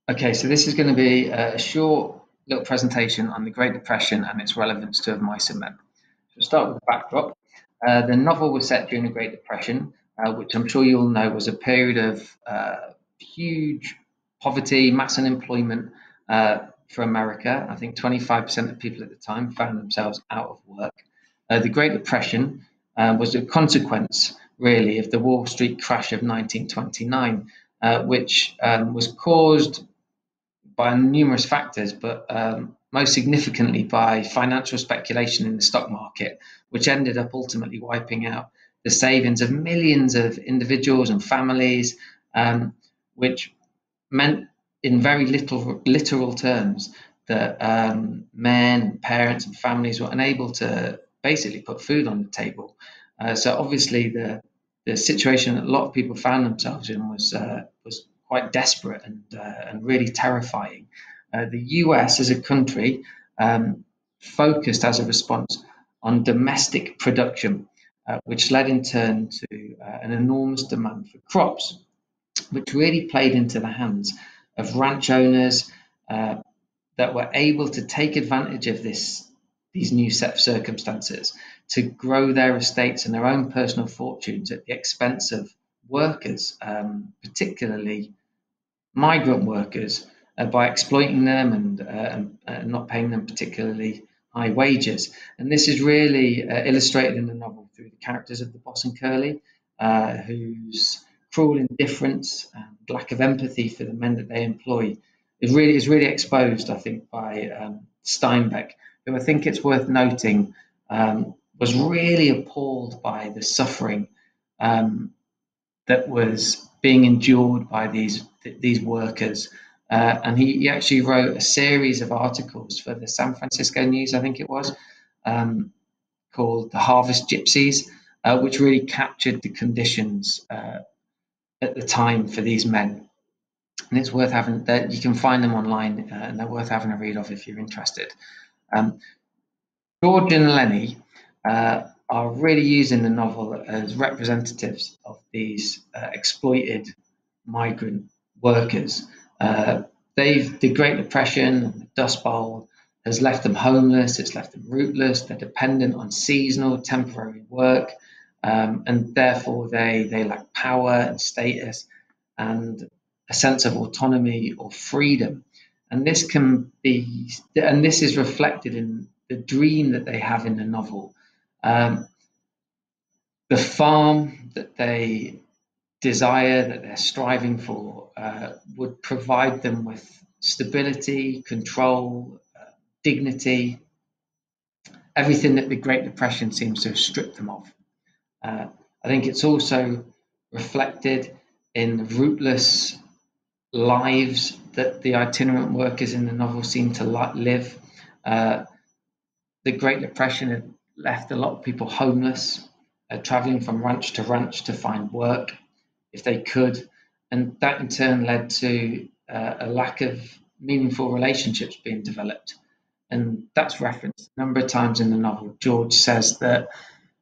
Okay, so this is going to be a short little presentation on the Great Depression and its relevance to Of Mice and Men. So we'll start with the backdrop. The novel was set during the Great Depression, which I'm sure you all know was a period of huge poverty, mass unemployment for America. I think 25% of people at the time found themselves out of work. The Great Depression was a consequence, really, of the Wall Street crash of 1929, which was caused by numerous factors, but most significantly by financial speculation in the stock market, which ended up ultimately wiping out the savings of millions of individuals and families, which meant, in very literal terms, that men, parents, and families were unable to basically put food on the table. So obviously, the situation that a lot of people found themselves in was quite desperate and really terrifying. The US as a country focused as a response on domestic production, which led in turn to an enormous demand for crops, which really played into the hands of ranch owners uh, that were able to take advantage of these new set of circumstances to grow their estates and their own personal fortunes at the expense of workers, particularly migrant workers, by exploiting them and not paying them particularly high wages. And this is really illustrated in the novel through the characters of the boss and Curly, whose cruel indifference and lack of empathy for the men that they employ is really exposed, I think, by Steinbeck, who I think it's worth noting was really appalled by the suffering um, that was being endured by these workers. And he actually wrote a series of articles for the San Francisco News, I think it was, um, called "The Harvest Gypsies," which really captured the conditions at the time for these men. And it's worth having that. You can find them online, and they're worth having a read of if you're interested. Um, George and Lenny are really using the novel as representatives of these exploited migrant workers. Uh, the Great Depression, the Dust Bowl, has left them homeless. It's left them rootless. They're dependent on seasonal, temporary work, and therefore they lack power and status and a sense of autonomy or freedom. And this is reflected in the dream that they have in the novel. Um, the farm that they desire, that they're striving for, would provide them with stability, control, dignity, everything that the Great Depression seems to have stripped them of. Uh, I think it's also reflected in the rootless lives that the itinerant workers in the novel seem to live. Uh, the Great Depression had left a lot of people homeless, traveling from ranch to ranch to find work if they could. And that in turn led to a lack of meaningful relationships being developed. And that's referenced a number of times in the novel. George says that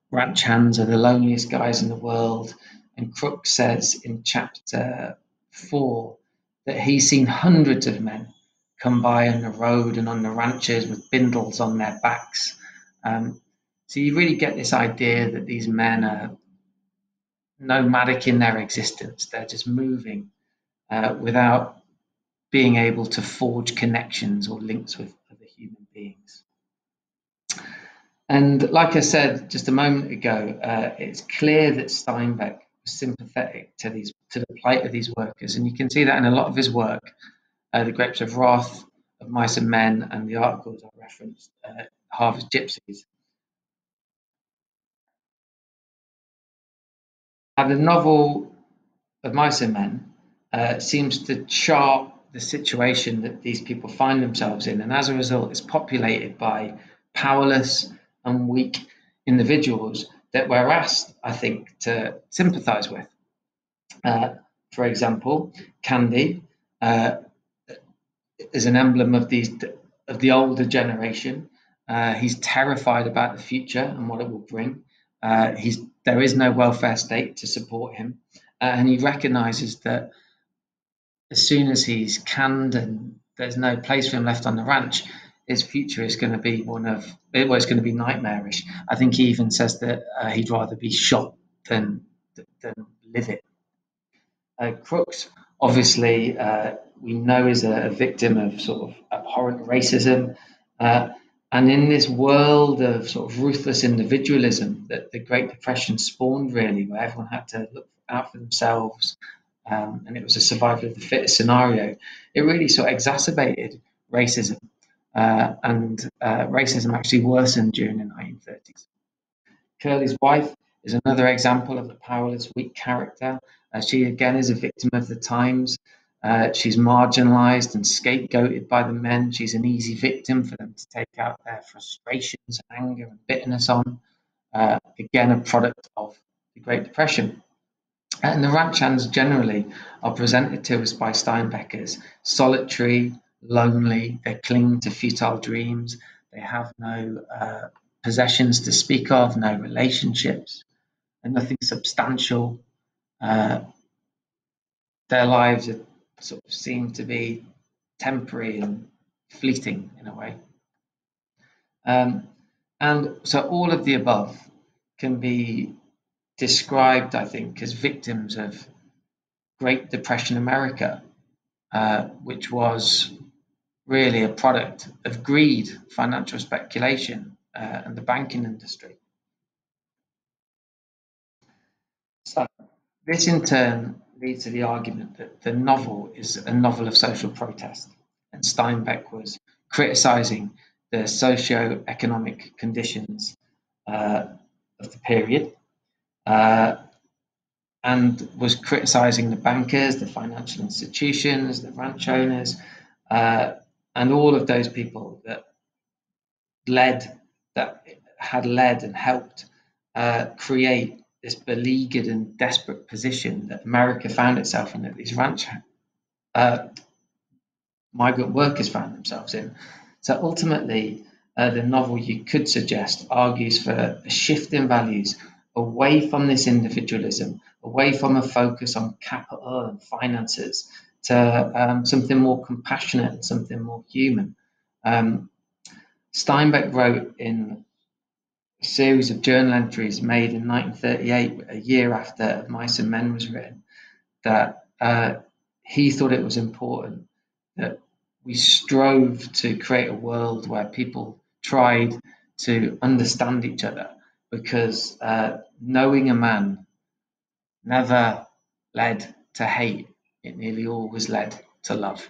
ranch hands are the loneliest guys in the world. And Crook says in chapter 4 that he's seen hundreds of men come by on the road and on the ranches with bindles on their backs. Um, so you really get this idea that these men are nomadic in their existence. They're just moving without being able to forge connections or links with other human beings. And like I said just a moment ago, it's clear that Steinbeck was sympathetic to the plight of these workers, and you can see that in a lot of his work, The Grapes of Wrath, Of Mice and Men, and the articles I referenced, Harvest Gypsies. Now, the novel Of Mice and Men seems to chart the situation that these people find themselves in, and as a result, it's populated by powerless and weak individuals that we're asked, I think, to sympathise with. Uh, for example, Candy uh, is an emblem of the older generation. He's terrified about the future and what it will bring. There is no welfare state to support him, and he recognises that as soon as he's canned and there's no place for him left on the ranch, his future is going to be it's going to be nightmarish. I think he even says that he'd rather be shot than live it. Crooks, obviously, we know is a victim of sort of abhorrent racism. Uh, and in this world of sort of ruthless individualism that the Great Depression spawned, really, where everyone had to look out for themselves, and it was a survival of the fittest scenario, it really sort of exacerbated racism. And racism actually worsened during the 1930s. Curly's wife is another example of a powerless, weak character. She again is a victim of the times. She's marginalized and scapegoated by the men. She's an easy victim for them to take out their frustrations, anger, and bitterness on. Again, a product of the Great Depression. And the ranch hands generally are presented to us by Steinbeck as solitary, lonely, they cling to futile dreams, they have no possessions to speak of, no relationships, and nothing substantial. Uh, their lives are, sort of seem to be temporary and fleeting in a way. Um, and so all of the above can be described, I think, as victims of Great Depression America, which was really a product of greed, financial speculation, and the banking industry. So, this in turn leads to the argument that the novel is a novel of social protest, and Steinbeck was criticizing the socio-economic conditions of the period, uh, and was criticizing the bankers, the financial institutions, the ranch owners, uh, and all of those people led that had led and helped create this beleaguered and desperate position that America found itself in, that these ranch uh, migrant workers found themselves in. So ultimately, the novel, you could suggest, argues for a shift in values away from this individualism, away from a focus on capital and finances, to something more compassionate and something more human. Um, Steinbeck wrote in a series of journal entries made in 1938, a year after Mice and Men was written, that he thought it was important that we strove to create a world where people tried to understand each other, because knowing a man never led to hate, it nearly always led to love.